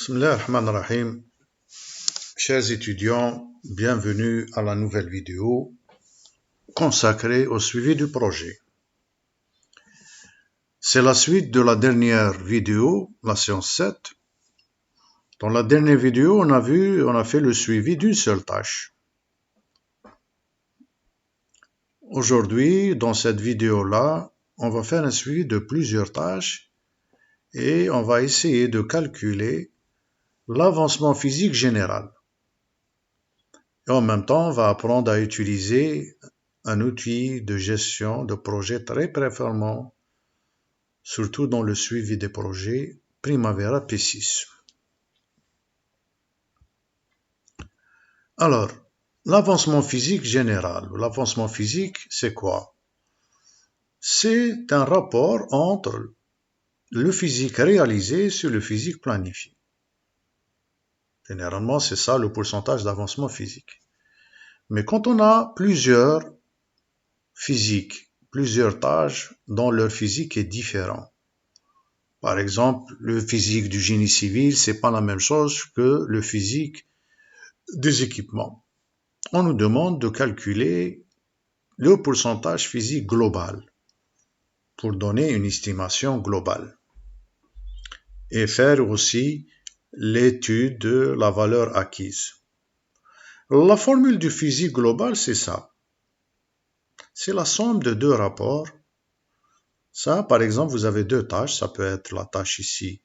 Bismillah ar-Rahman ar-Rahim. Chers étudiants, bienvenue à la nouvelle vidéo consacrée au suivi du projet. C'est la suite de la dernière vidéo, la séance 7. Dans la dernière vidéo, on a fait le suivi d'une seule tâche. Aujourd'hui, dans cette vidéo-là, on va faire un suivi de plusieurs tâches et on va essayer de calculer l'avancement physique général. Et en même temps, on va apprendre à utiliser un outil de gestion de projet très performant, surtout dans le suivi des projets Primavera P6. Alors, l'avancement physique général. L'avancement physique, c'est quoi? C'est un rapport entre le physique réalisé sur le physique planifié. Généralement, c'est ça le pourcentage d'avancement physique. Mais quand on a plusieurs physiques, plusieurs tâches dont leur physique est différent. Par exemple, le physique du génie civil, c'est pas la même chose que le physique des équipements. On nous demande de calculer le pourcentage physique global pour donner une estimation globale et faire aussi l'étude de la valeur acquise. La formule du physique global, c'est ça. C'est la somme de deux rapports. Ça, par exemple, vous avez deux tâches. Ça peut être la tâche ici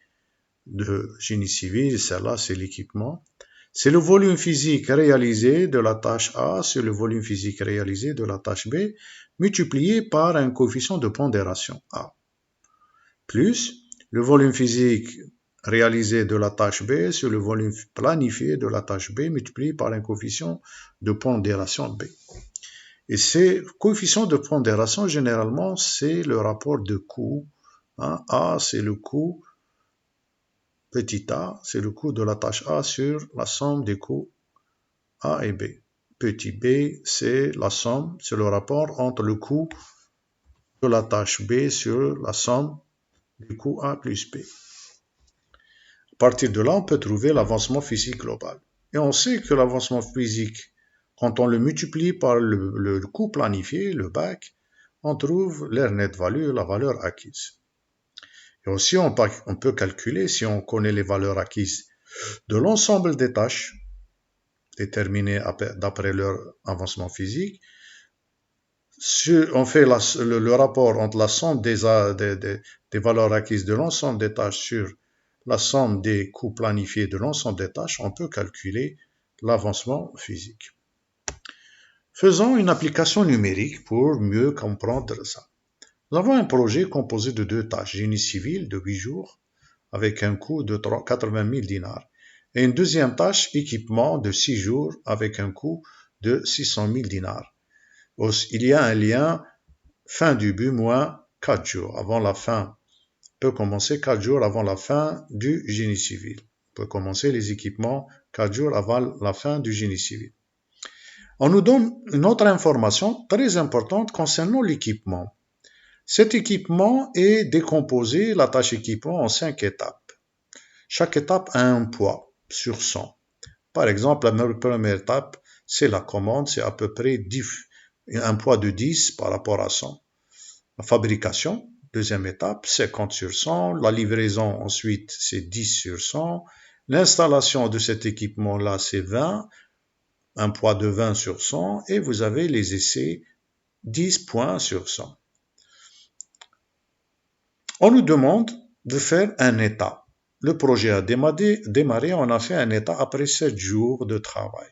de génie civil, celle-là, c'est l'équipement. C'est le volume physique réalisé de la tâche A sur le volume physique réalisé de la tâche B, multiplié par un coefficient de pondération A, plus le volume physique réalisé de la tâche B sur le volume planifié de la tâche B, multiplié par un coefficient de pondération B. Et ces coefficients de pondération, généralement, c'est le rapport de coût. A, c'est le coût. Petit a, c'est le coût de la tâche A sur la somme des coûts A et B. Petit b, c'est la somme, c'est le rapport entre le coût de la tâche B sur la somme du coût A plus B. À partir de là, on peut trouver l'avancement physique global. Et on sait que l'avancement physique, quand on le multiplie par le coût planifié, le BAC, on trouve l'air net value, la valeur acquise. Et aussi, on peut calculer, si on connaît les valeurs acquises de l'ensemble des tâches déterminées d'après leur avancement physique, on fait le rapport entre la somme des valeurs acquises de l'ensemble des tâches sur la somme des coûts planifiés de l'ensemble des tâches, on peut calculer l'avancement physique. Faisons une application numérique pour mieux comprendre ça. Nous avons un projet composé de deux tâches, génie civil de 8 jours, avec un coût de 80 000 dinars, et une deuxième tâche, équipement de 6 jours, avec un coût de 600 000 dinars. Il y a un lien fin du but moins 4 jours avant la fin. On peut commencer 4 jours avant la fin du génie civil. On peut commencer les équipements 4 jours avant la fin du génie civil. On nous donne une autre information très importante concernant l'équipement. Cet équipement est décomposé, la tâche équipement, en 5 étapes. Chaque étape a un poids sur 100. Par exemple, la première étape, c'est la commande, c'est à peu près un poids de 10 par rapport à 100. La fabrication, deuxième étape, 50 sur 100. La livraison, ensuite, c'est 10 sur 100. L'installation de cet équipement-là, c'est 20, un poids de 20 sur 100. Et vous avez les essais, 10 points sur 100. On nous demande de faire un état. Le projet a démarré, on a fait un état après 7 jours de travail.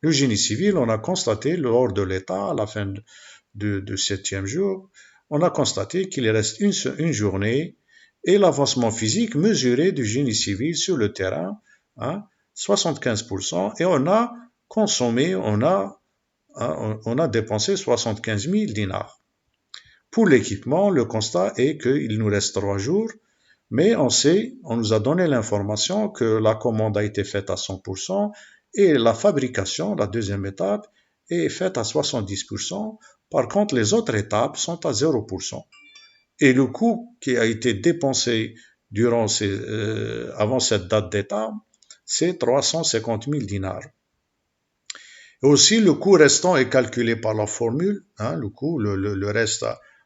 Le génie civil, on a constaté lors de l'état, à la fin du 7e jour, on a constaté qu'il reste une journée et l'avancement physique mesuré du génie civil sur le terrain, 75%, et on a consommé, on a dépensé 75 000 dinars. Pour l'équipement, le constat est qu'il nous reste 3 jours, mais on nous a donné l'information que la commande a été faite à 100% et la fabrication, la deuxième étape, est faite à 70%. Par contre, les autres étapes sont à 0%. Et le coût qui a été dépensé avant cette date d'état, c'est 350 000 dinars. Et aussi, le coût restant est calculé par la formule, le coût, le reste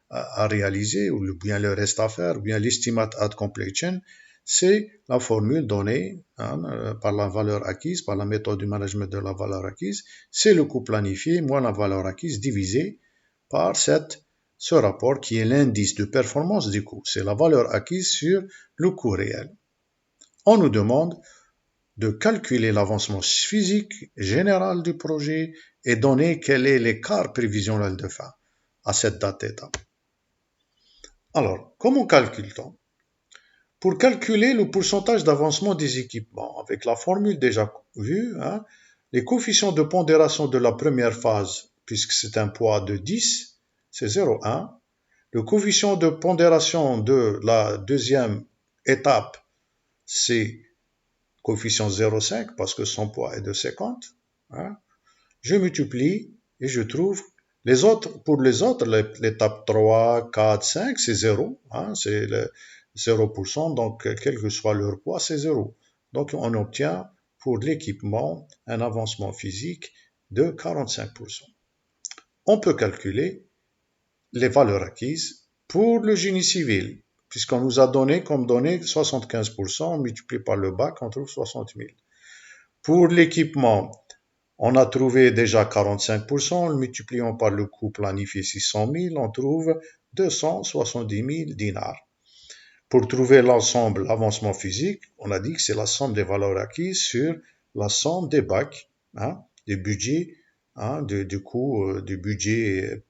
à réaliser, ou bien le reste à faire, ou bien l'estimate at completion, c'est la formule donnée par la valeur acquise, par la méthode du management de la valeur acquise, c'est le coût planifié moins la valeur acquise divisé par ce rapport qui est l'indice de performance du coût. C'est la valeur acquise sur le coût réel. On nous demande de calculer l'avancement physique général du projet et donner quel est l'écart prévisionnel de fin à cette date d'étape. Alors, comment calcule-t-on? Pour calculer le pourcentage d'avancement des équipements, avec la formule déjà vue, les coefficients de pondération de la première phase, puisque c'est un poids de 10, c'est 0,1. Le coefficient de pondération de la deuxième étape, c'est coefficient 0,5 parce que son poids est de 50. Je multiplie et je trouve pour les autres, l'étape 3, 4, 5, c'est 0. C'est le 0%, donc quel que soit leur poids, c'est 0. Donc on obtient pour l'équipement un avancement physique de 45%. On peut calculer les valeurs acquises pour le génie civil, puisqu'on nous a donné comme donnée 75%, on multiplie par le bac, on trouve 60 000. Pour l'équipement, on a trouvé déjà 45%, le multipliant par le coût planifié 600 000, on trouve 270 000 dinars. Pour trouver l'ensemble, l'avancement physique, on a dit que c'est la somme des valeurs acquises sur la somme des bacs, des budgets, du budget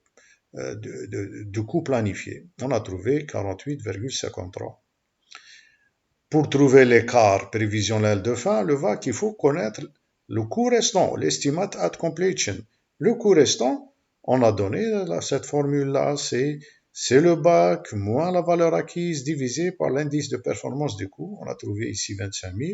du coût planifié. On a trouvé 48,53. Pour trouver l'écart prévisionnel de fin, le VAC, il faut connaître le coût restant, l'estimate at completion. Le coût restant, on a donné cette formule-là, c'est le BAC moins la valeur acquise divisé par l'indice de performance du coût. On a trouvé ici 25 000.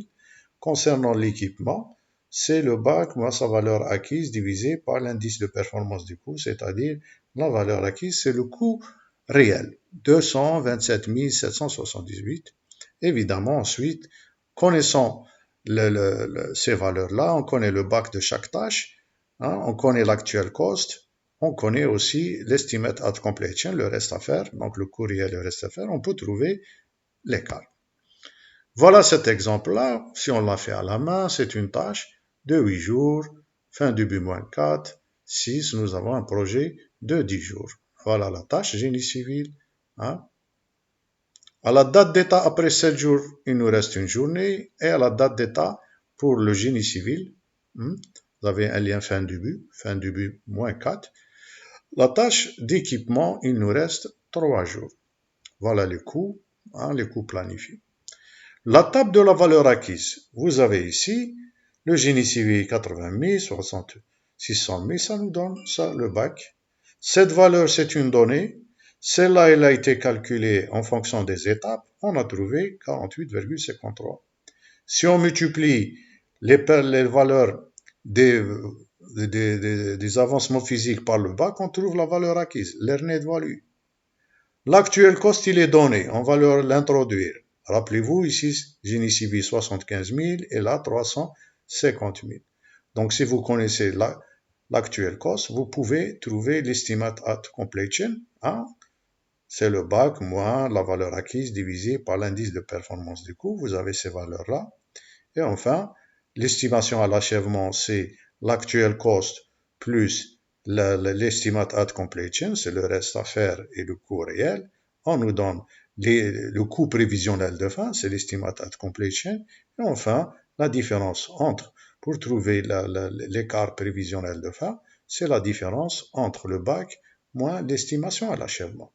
Concernant l'équipement, c'est le BAC moins sa valeur acquise divisé par l'indice de performance du coût, c'est-à-dire la valeur acquise, c'est le coût réel, 227 778. Évidemment, ensuite, connaissant ces valeurs-là, on connaît le BAC de chaque tâche, on connaît l'actuel cost, on connaît aussi l'estimate at completion, le reste à faire, donc le coût réel et le reste à faire, on peut trouver l'écart. Voilà cet exemple-là, si on l'a fait à la main, c'est une tâche de 8 jours, fin début moins 4, 6, nous avons un projet de 10 jours. Voilà la tâche génie civil. À la date d'état après 7 jours, il nous reste une journée, et à la date d'état pour le génie civil, vous avez un lien fin début moins 4. La tâche d'équipement, il nous reste 3 jours. Voilà les coûts planifiés. La table de la valeur acquise. Vous avez ici le génie civil 80 000, 600 000, ça nous donne ça, le bac. Cette valeur, c'est une donnée. Celle-là, elle a été calculée en fonction des étapes. On a trouvé 48,53. Si on multiplie les valeurs des avancements physiques par le bac, on trouve la valeur acquise, l'air net value. L'actuel cost, il est donné. On va l'introduire. Rappelez-vous, ici, génie civil 75 000 et là 350 000. Donc, si vous connaissez l'actuel cost, vous pouvez trouver l'estimate at completion. C'est le BAC moins la valeur acquise divisée par l'indice de performance du coût. Vous avez ces valeurs-là. Et enfin, l'estimation à l'achèvement, c'est l'actuel cost plus l'estimate at completion, c'est le reste à faire et le coût réel. On nous donne le coût prévisionnel de fin, c'est l'estimate at completion. Et enfin, la différence pour trouver l'écart prévisionnel de fin, c'est la différence entre le BAC moins l'estimation à l'achèvement.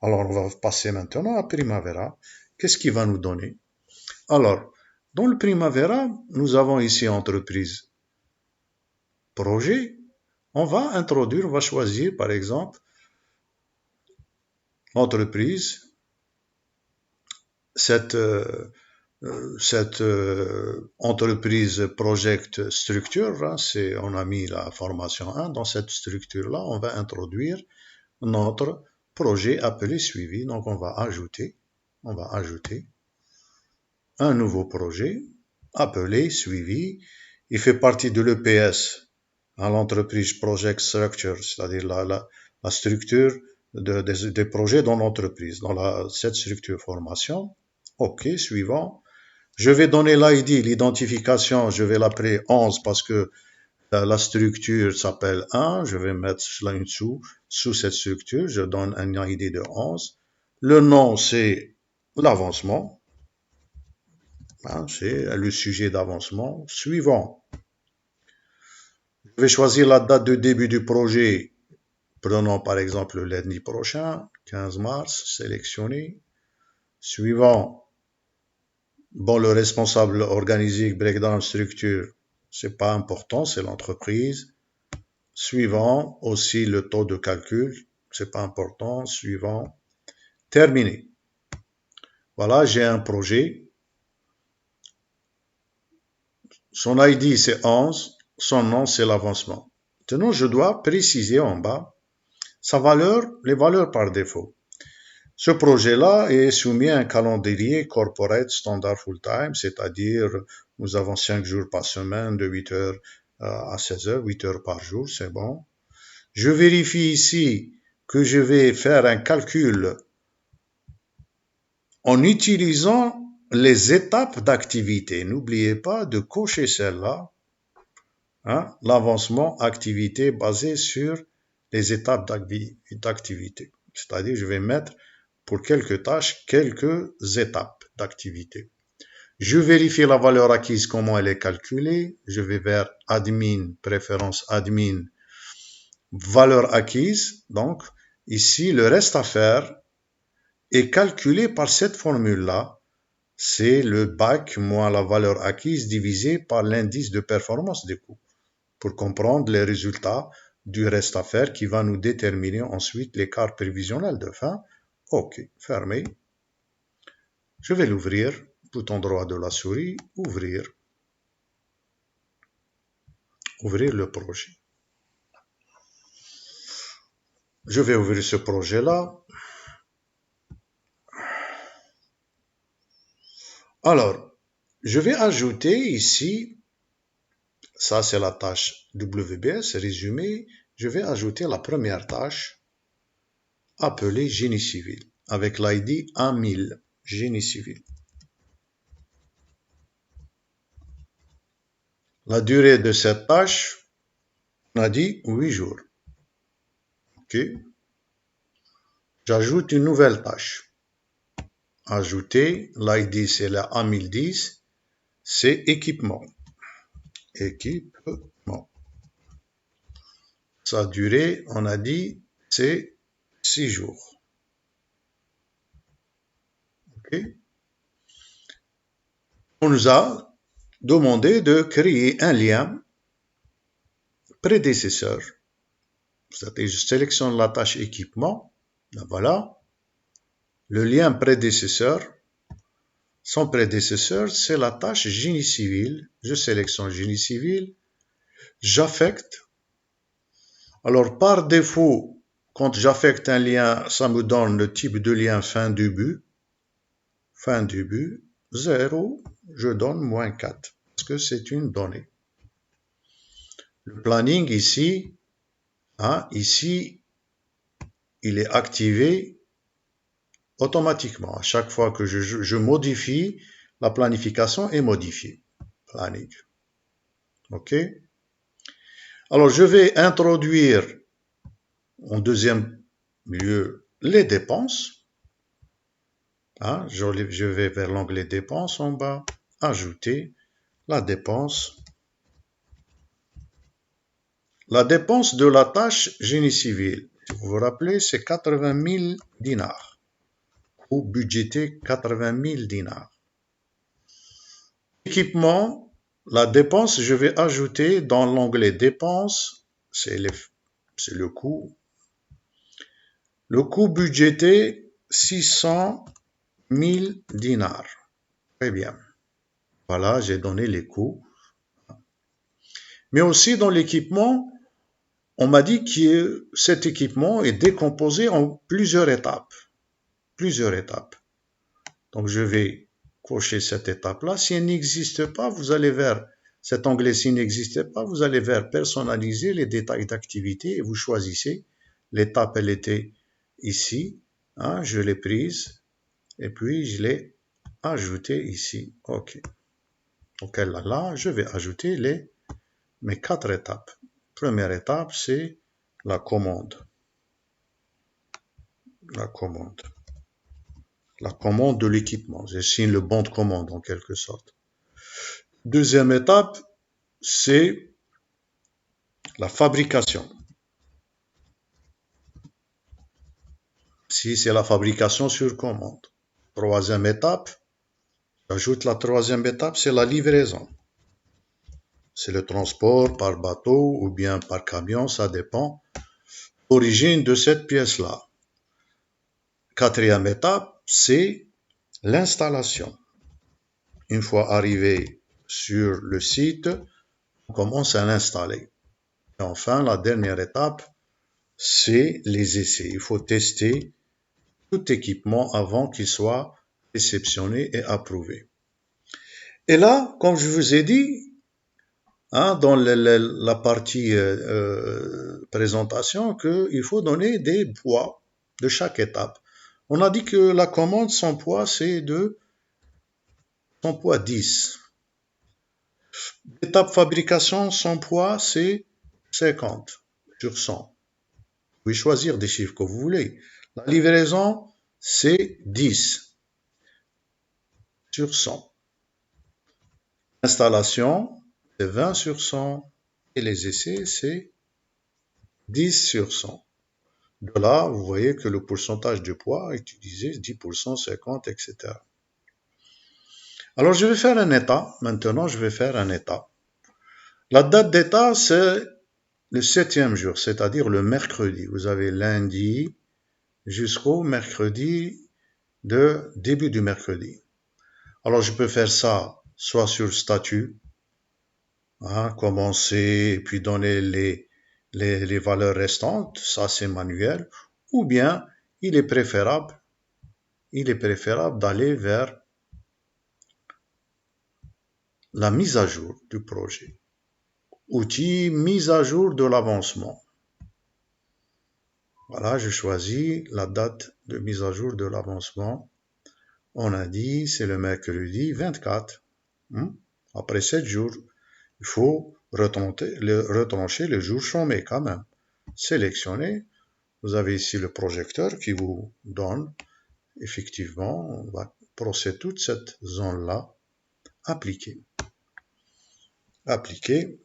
Alors, on va passer maintenant à Primavera. Qu'est-ce qu'il va nous donner? Alors, dans le Primavera, nous avons ici entreprise, projet. On va choisir par exemple entreprise, cette entreprise project structure, on a mis la formation 1, dans cette structure-là, on va introduire notre projet appelé suivi, donc on va ajouter un nouveau projet appelé suivi. Il fait partie de l'EPS, l'entreprise Project Structure, c'est-à-dire la structure des projets dans l'entreprise, dans cette structure formation. OK, suivant. Je vais donner l'ID, l'identification, je vais l'appeler 11 parce que la structure s'appelle 1. Je vais mettre cela en dessous, sous cette structure, je donne un ID de 11. Le nom, c'est l'avancement. C'est le sujet d'avancement. Suivant. Je vais choisir la date de début du projet. Prenons par exemple le lundi prochain, 15 mars, sélectionné. Suivant. Bon, le responsable organique, breakdown, structure, c'est pas important, c'est l'entreprise. Suivant, aussi le taux de calcul, c'est pas important. Suivant, terminé. Voilà, j'ai un projet. Son ID, c'est 11. Son nom, c'est l'avancement. Maintenant, je dois préciser en bas sa valeur, les valeurs par défaut. Ce projet-là est soumis à un calendrier corporate standard full-time, c'est-à-dire nous avons 5 jours par semaine de 8 heures à 16 heures, 8 heures par jour, c'est bon. Je vérifie ici que je vais faire un calcul en utilisant les étapes d'activité. N'oubliez pas de cocher celle-là, l'avancement activité basé sur les étapes d'activité. C'est-à-dire, je vais mettre pour quelques tâches, quelques étapes d'activité. Je vérifie la valeur acquise, comment elle est calculée. Je vais vers admin, préférence admin, valeur acquise. Donc, ici, le reste à faire est calculé par cette formule-là. C'est le BAC moins la valeur acquise divisé par l'indice de performance des coûts pour comprendre les résultats du reste à faire qui va nous déterminer ensuite l'écart prévisionnel de fin. OK, fermé. Je vais l'ouvrir, bouton droit de la souris, ouvrir. Ouvrir le projet. Je vais ouvrir ce projet-là. Alors, je vais ajouter ici, ça c'est la tâche WBS, résumé, je vais ajouter la première tâche appelée génie civil, avec l'ID 1000, génie civil. La durée de cette tâche, on a dit 8 jours. OK. J'ajoute une nouvelle tâche. Ajouter, l'ID c'est la A1010, c'est équipement. Équipement. Sa durée, on a dit, c'est 6 jours. OK. On nous a demandé de créer un lien prédécesseur. C'est-à-dire, je sélectionne la tâche équipement. Là, voilà. Le lien prédécesseur. Son prédécesseur, c'est la tâche génie civil. Je sélectionne génie civil. J'affecte. Alors, par défaut, quand j'affecte un lien, ça me donne le type de lien fin début. Fin début, 0, je donne moins 4, parce que c'est une donnée. Le planning ici, ici, il est activé automatiquement. À chaque fois que je modifie, la planification est modifiée. Planning. OK? Alors, je vais introduire en deuxième lieu les dépenses. Je vais vers l'onglet dépenses en bas, ajouter la dépense. La dépense de la tâche génie civil, si vous vous rappelez, c'est 80 000 dinars. Coût budgété 80 000 dinars. Équipement, la dépense, je vais ajouter dans l'onglet dépenses, c'est le coût. Le coût budgété, 600 000 dinars. Très bien. Voilà, j'ai donné les coûts. Mais aussi dans l'équipement, on m'a dit que cet équipement est décomposé en plusieurs étapes. Donc je vais cochez cette étape-là. Si elle n'existe pas, vous allez vers cet onglet. S'il n'existe pas, vous allez vers personnaliser les détails d'activité et vous choisissez. L'étape, elle était ici. Hein, je l'ai prise et puis je l'ai ajoutée ici. OK. Donc là, je vais ajouter mes 4 étapes. Première étape, c'est la commande. La commande. La commande de l'équipement. Je signe le bon de commande en quelque sorte. Deuxième étape, c'est la fabrication. Si c'est la fabrication sur commande. Troisième étape, j'ajoute la troisième étape, c'est la livraison. C'est le transport par bateau ou bien par camion, ça dépend. L'origine de cette pièce-là. Quatrième étape, c'est l'installation. Une fois arrivé sur le site, on commence à l'installer. Et enfin, la dernière étape, c'est les essais. Il faut tester tout équipement avant qu'il soit réceptionné et approuvé. Et là, comme je vous ai dit, hein, dans la partie présentation, qu'il faut donner des poids de chaque étape. On a dit que la commande, son poids, c'est son poids 10. L'étape fabrication, son poids, c'est 50 sur 100. Vous pouvez choisir des chiffres que vous voulez. La livraison, c'est 10 sur 100. L'installation, c'est 20 sur 100. Et les essais, c'est 10 sur 100. De là, vous voyez que le pourcentage de poids utilisé, 10%, 50%, etc. Alors, je vais faire un état. Maintenant, je vais faire un état. La date d'état, c'est le 7e jour, c'est-à-dire le mercredi. Vous avez lundi jusqu'au mercredi début du mercredi. Alors, je peux faire ça soit sur statut, hein, commencer et puis donner les valeurs restantes, ça c'est manuel, ou bien il est préférable d'aller vers la mise à jour du projet. Outil mise à jour de l'avancement. Voilà, je choisis la date de mise à jour de l'avancement. On a dit c'est le mercredi 24. Après 7 jours, il faut retrancher le jour chômé quand même. Sélectionnez. Vous avez ici le projecteur qui vous donne. Effectivement, on va procéder toute cette zone-là. Appliquer. Appliquer.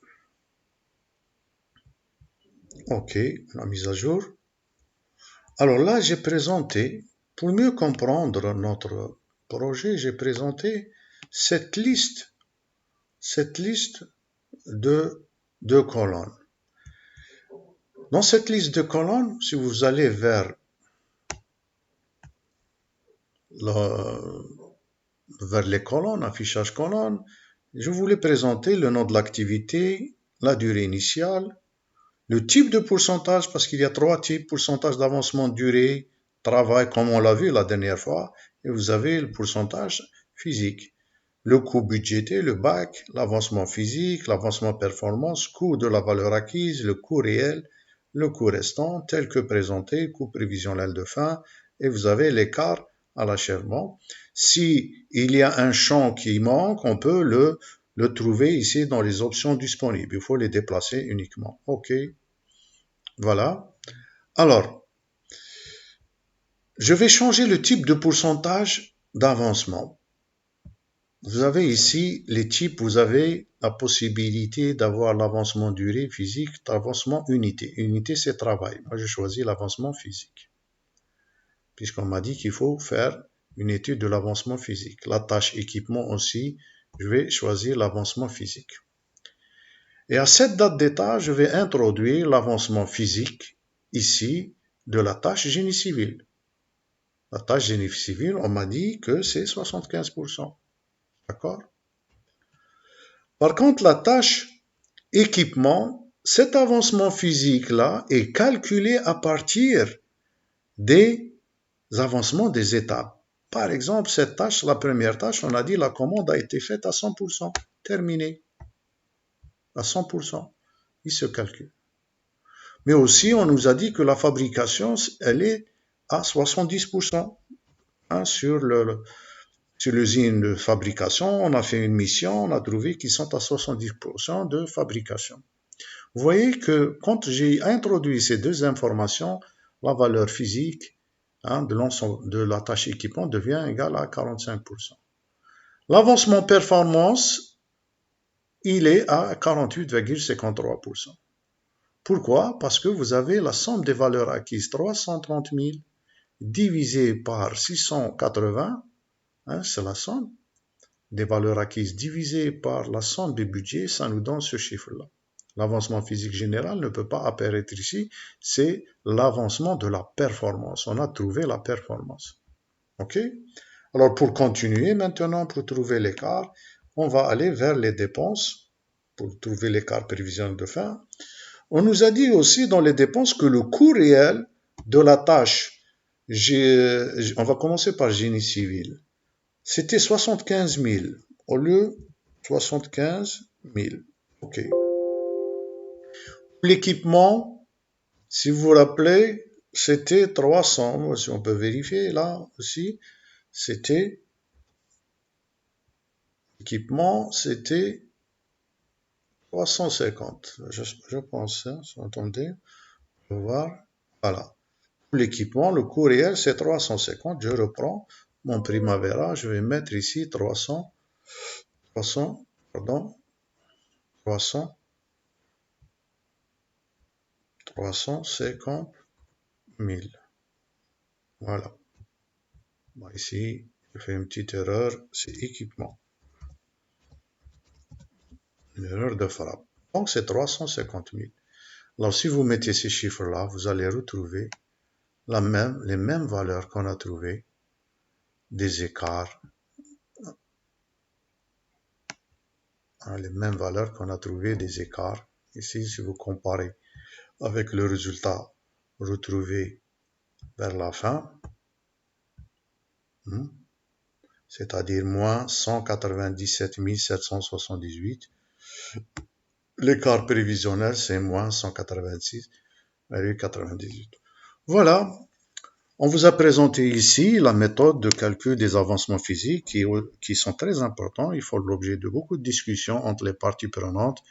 OK, la mise à jour. Alors là, j'ai présenté, pour mieux comprendre notre projet, j'ai présenté cette liste de colonnes. Dans cette liste de colonnes, si vous allez vers les colonnes, affichage colonnes, je voulais présenter le nom de l'activité, la durée initiale, le type de pourcentage, parce qu'il y a 3 types, pourcentage d'avancement, durée, travail, comme on l'a vu la dernière fois, et vous avez le pourcentage physique. Le coût budgété, le BAC, l'avancement physique, l'avancement performance, coût de la valeur acquise, le coût réel, le coût restant, tel que présenté, coût prévisionnel de fin, et vous avez l'écart à l'achèvement. Si il y a un champ qui manque, on peut le trouver ici dans les options disponibles. Il faut les déplacer uniquement. OK. Voilà. Alors, je vais changer le type de pourcentage d'avancement. Vous avez ici les types, vous avez la possibilité d'avoir l'avancement durée physique, l'avancement unité. Unité, c'est travail. Moi, je choisis l'avancement physique. Puisqu'on m'a dit qu'il faut faire une étude de l'avancement physique. La tâche équipement aussi, je vais choisir l'avancement physique. Et à cette date d'état, je vais introduire l'avancement physique, ici, de la tâche génie civil. La tâche génie civil, on m'a dit que c'est 75%. D'accord? Par contre, la tâche équipement, cet avancement physique-là est calculé à partir des avancements des étapes. Par exemple, cette tâche, la première tâche, on a dit la commande a été faite à 100%, terminée, à 100%. Il se calcule. Mais aussi, on nous a dit que la fabrication, elle est à 70%. Hein, sur l'usine de fabrication, on a fait une mission, on a trouvé qu'ils sont à 70% de fabrication. Vous voyez que quand j'ai introduit ces deux informations, la valeur physique de la tâche équipement devient égale à 45%. L'avancement performance, il est à 48,53%. Pourquoi? Parce que vous avez la somme des valeurs acquises, 330 000, divisé par 680, c'est la somme des valeurs acquises divisé par la somme des budgets, ça nous donne ce chiffre-là. L'avancement physique général ne peut pas apparaître ici, c'est l'avancement de la performance. On a trouvé la performance. OK? Alors pour continuer maintenant, pour trouver l'écart, on va aller vers les dépenses, pour trouver l'écart prévisionnel de fin. On nous a dit aussi dans les dépenses que le coût réel de la tâche, on va commencer par génie civil, c'était 75 000 au lieu de 75 000. OK. L'équipement, si vous vous rappelez, c'était 300. Si on peut vérifier là aussi, c'était l'équipement, c'était 350. Je pense, attendez, on va voir. Voilà. L'équipement, le coût réel, c'est 350. Je reprends mon Primavera, je vais mettre ici 350 000. Voilà. Bon, ici, je fais une petite erreur, c'est équipement. Une erreur de frappe. Donc, c'est 350 000. Alors, si vous mettez ces chiffres-là, vous allez retrouver les mêmes valeurs qu'on a trouvées, des écarts. Les mêmes valeurs qu'on a trouvées, des écarts. Ici, si vous comparez avec le résultat retrouvé vers la fin, c'est-à-dire moins 197 778. L'écart prévisionnel, c'est moins 186,98. Voilà, on vous a présenté ici la méthode de calcul des avancements physiques qui sont très importants. Il faut l'objet de beaucoup de discussions entre les parties prenantes.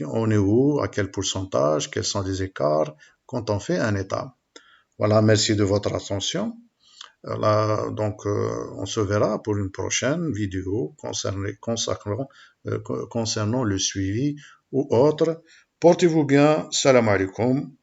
On est où, à quel pourcentage, quels sont les écarts quand on fait un état. Voilà, merci de votre attention. Là, donc, on se verra pour une prochaine vidéo concernant le suivi ou autre. Portez-vous bien. Salam alaikum.